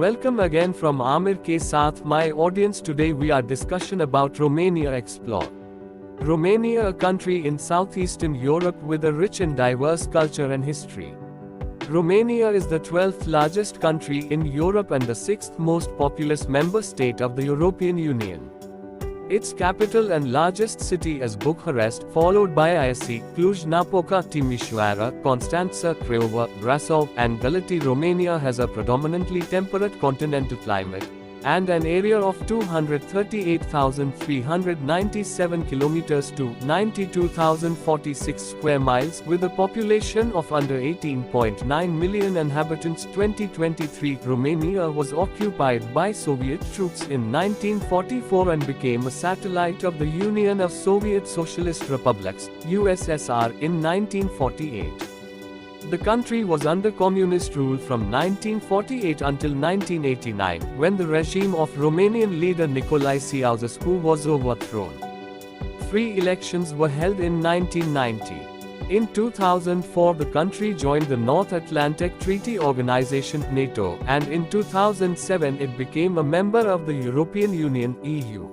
Welcome again from Amir ke Saath, my audience. Today we are discussion about Romania explore. Romania, a country in southeastern Europe with a rich and diverse culture and history. Romania is the 12th largest country in Europe and the 6th most populous member state of the European Union. Its capital and largest city is Bucharest, followed by Iași, Cluj-Napoca, Timișoara, Constanta, Craiova, Brasov, and Galati. Romania has a predominantly temperate continental climate, and an area of 238,397 kilometers to 92,046 square miles, with a population of under 18.9 million inhabitants. 2023, Romania was occupied by Soviet troops in 1944 and became a satellite of the Union of Soviet Socialist Republics, USSR, in 1948. The country was under communist rule from 1948 until 1989, when the regime of Romanian leader Nicolae Ceausescu was overthrown. Free elections were held in 1990. In 2004, the country joined the North Atlantic Treaty Organization (NATO), and in 2007 it became a member of the European Union (EU).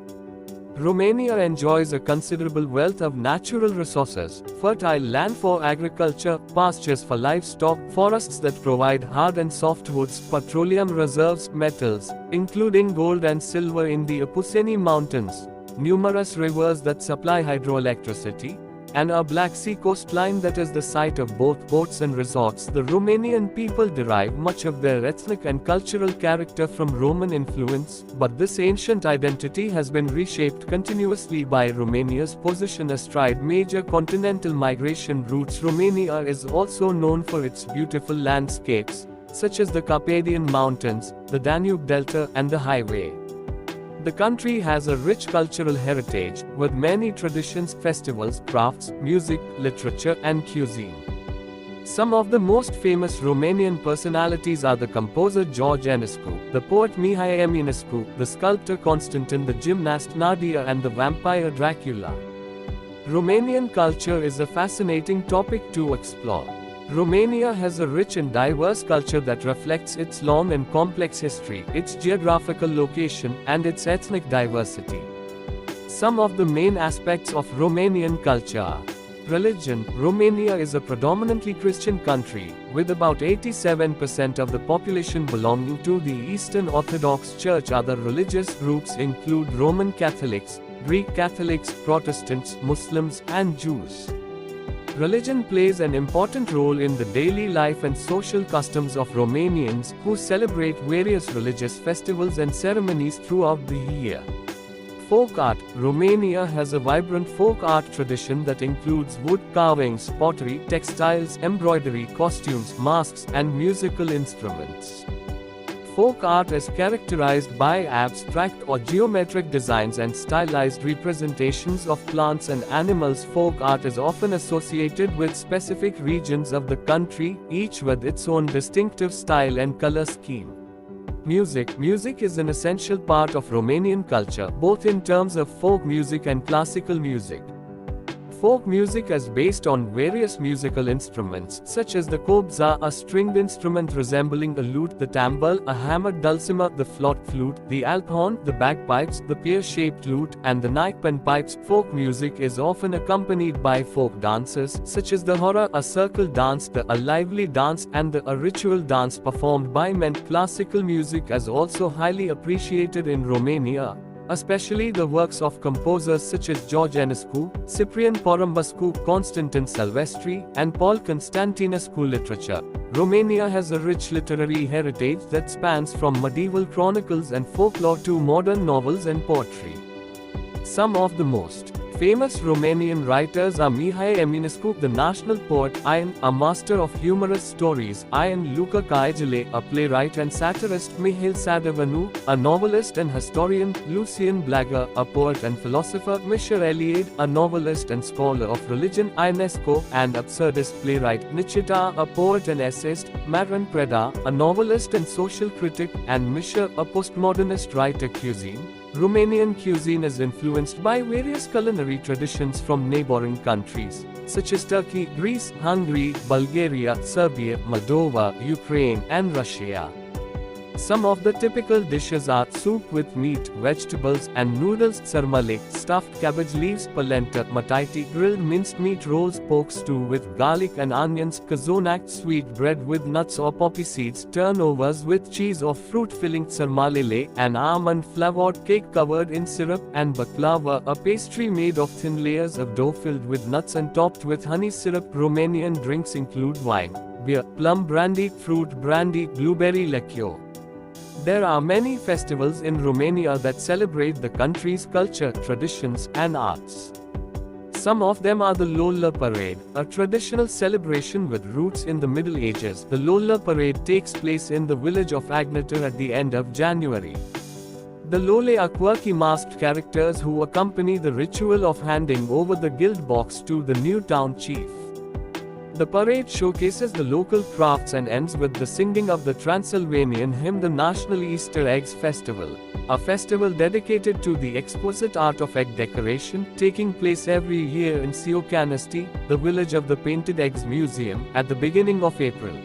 Romania enjoys a considerable wealth of natural resources: fertile land for agriculture, pastures for livestock, forests that provide hard and softwoods, petroleum reserves, metals, including gold and silver in the Apuseni Mountains, numerous rivers that supply hydroelectricity, and a Black Sea coastline that is the site of both ports and resorts. The Romanian people derive much of their ethnic and cultural character from Roman influence, but this ancient identity has been reshaped continuously by Romania's position astride major continental migration routes. Romania is also known for its beautiful landscapes, such as the Carpathian Mountains, the Danube Delta, and the highway. The country has a rich cultural heritage, with many traditions, festivals, crafts, music, literature, and cuisine. Some of the most famous Romanian personalities are the composer Llog, the poet Mihai Eminescu, the sculptor Constanta, the gymnast Nadia, and the vampire Dracula. Romanian culture is a fascinating topic to explore. Romania has a rich and diverse culture that reflects its long and complex history, its geographical location, and its ethnic diversity. Some of the main aspects of Romanian culture are: religion. Romania is a predominantly Christian country, with about 87% of the population belonging to the Eastern Orthodox Church. Other religious groups include Roman Catholics, Greek Catholics, Protestants, Muslims, and Jews. Religion plays an important role in the daily life and social customs of Romanians, who celebrate various religious festivals and ceremonies throughout the year. Folk art. Romania has a vibrant folk art tradition that includes wood carvings, pottery, textiles, embroidery, costumes, masks, and musical instruments. Folk art is characterized by abstract or geometric designs and stylized representations of plants and animals. Folk art is often associated with specific regions of the country, each with its own distinctive style and color scheme. Music. Music is an essential part of Romanian culture, both in terms of folk music and classical music. Folk music is based on various musical instruments, such as the kobza, a stringed instrument resembling a lute, the tambal, a hammered dulcimer, the flute, the alphorn, the bagpipes, the pear-shaped lute, and the pipes. Folk music is often accompanied by folk dances, such as the hora, a circle dance, a lively dance, and a ritual dance performed by men. Classical music is also highly appreciated in Romania, especially the works of composers such as Llog, Ciprian Porumbașcu, Constantin Silvestri, and Paul Constantinescu. Literature. Romania has a rich literary heritage that spans from medieval chronicles and folklore to modern novels and poetry. Some of the most famous Romanian writers are Mihai Eminescu, the national poet, Ion, a master of humorous stories, Ion Luca Caigele, a playwright and satirist, Mihail Sadovanu, a novelist and historian, Lucian Blaga, a poet and philosopher, Misha Eliade, a novelist and scholar of religion, Ionesco, and absurdist playwright, Nicita, a poet and essayist, Marin Preda, a novelist and social critic, and Misha, a postmodernist writer. Cuisine. Romanian cuisine is influenced by various culinary traditions from neighboring countries, such as Turkey, Greece, Hungary, Bulgaria, Serbia, Moldova, Ukraine, and Russia. Some of the typical dishes are soup with meat, vegetables, and noodles, sarmale, stuffed cabbage leaves, polenta, mataiti, grilled minced meat rolls, pork stew with garlic and onions, kazonak, sweet bread with nuts or poppy seeds, turnovers with cheese or fruit filling, sarmalele, an almond-flavored cake covered in syrup, and baklava, a pastry made of thin layers of dough filled with nuts and topped with honey syrup. Romanian drinks include wine, beer, plum brandy, fruit brandy, blueberry liqueur. There are many festivals in Romania that celebrate the country's culture, traditions, and arts. Some of them are the Lola Parade, a traditional celebration with roots in the Middle Ages. The Lola Parade takes place in the village of Agnatar at the end of January. The Lole are quirky masked characters who accompany the ritual of handing over the guild box to the new town chief. The parade showcases the local crafts and ends with the singing of the Transylvanian hymn, the National Easter Eggs Festival, a festival dedicated to the exquisite art of egg decoration, taking place every year in Siocanesti, the village of the Painted Eggs Museum, at the beginning of April.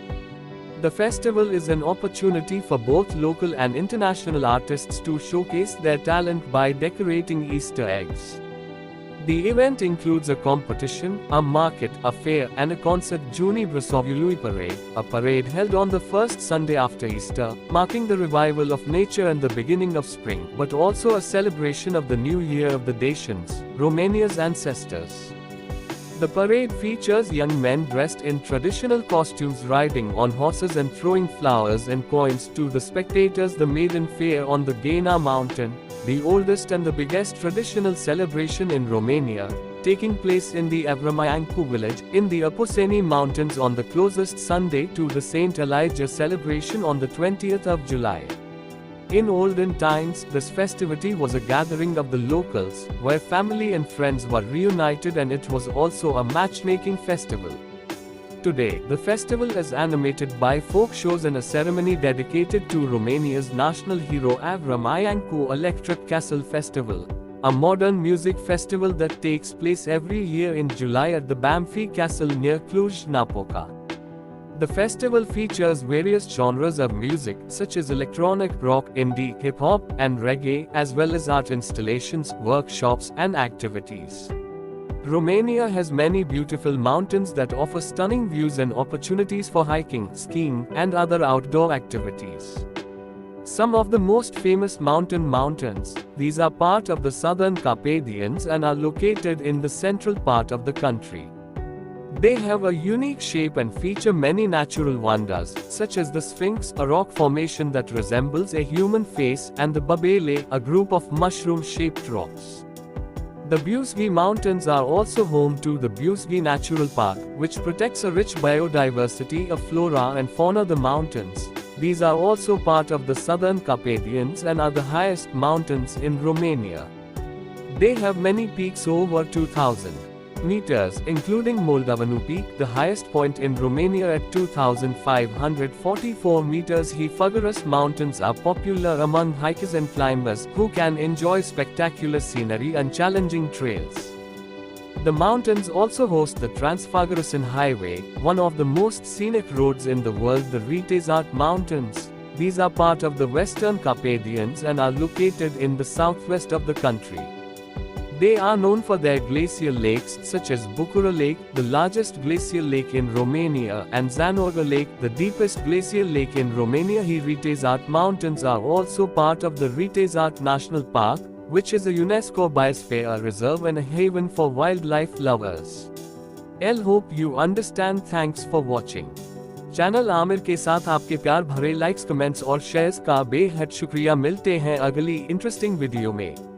The festival is an opportunity for both local and international artists to showcase their talent by decorating Easter eggs. The event includes a competition, a market, a fair, and a concert. Juni Brasov Parade, a parade held on the first Sunday after Easter, marking the revival of nature and the beginning of spring, but also a celebration of the new year of the Dacians, Romania's ancestors. The parade features young men dressed in traditional costumes riding on horses and throwing flowers and coins to the spectators. The Maiden Fair on the Gaina Mountain, the oldest and the biggest traditional celebration in Romania, taking place in the Avramaiancu village, in the Apuseni Mountains on the closest Sunday to the Saint Elijah celebration on the 20th of July. In olden times, this festivity was a gathering of the locals, where family and friends were reunited, and it was also a matchmaking festival. Today, the festival is animated by folk shows and a ceremony dedicated to Romania's national hero Avramaiancu Electric Castle Festival, a modern music festival that takes place every year in July at the Bamfi Castle near Cluj-Napoca. The festival features various genres of music, such as electronic rock, indie, hip-hop, and reggae, as well as art installations, workshops, and activities. Romania has many beautiful mountains that offer stunning views and opportunities for hiking, skiing, and other outdoor activities. Some of the most famous mountains, these are part of the Southern Carpathians and are located in the central part of the country. They have a unique shape and feature many natural wonders, such as the Sphinx, a rock formation that resembles a human face, and the Babele, a group of mushroom-shaped rocks. The Bucegi Mountains are also home to the Bucegi Natural Park, which protects a rich biodiversity of flora and fauna. The mountains, these are also part of the Southern Carpathians and are the highest mountains in Romania. They have many peaks over 2,000 meters, including Moldavanu Peak, the highest point in Romania at 2,544 meters. Hifagarus Mountains are popular among hikers and climbers who can enjoy spectacular scenery and challenging trails. The mountains also host the Transfăgărășan Highway, one of the most scenic roads in the world. The Retezat Mountains, these are part of the Western Carpathians and are located in the southwest of the country. They are known for their glacial lakes, such as Bucura Lake, the largest glacial lake in Romania, and Zanorga Lake, the deepest glacial lake in Romania. Retezat Mountains are also part of the Retezat National Park, which is a UNESCO Biosphere Reserve and a haven for wildlife lovers. I hope you understand. Thanks for watching. Channel Aamir के साथ आपके प्यार भरे likes, comments और shares का बेहद शुक्रिया। मिलते हैं अगली इंटरेस्टिंग वीडियो में।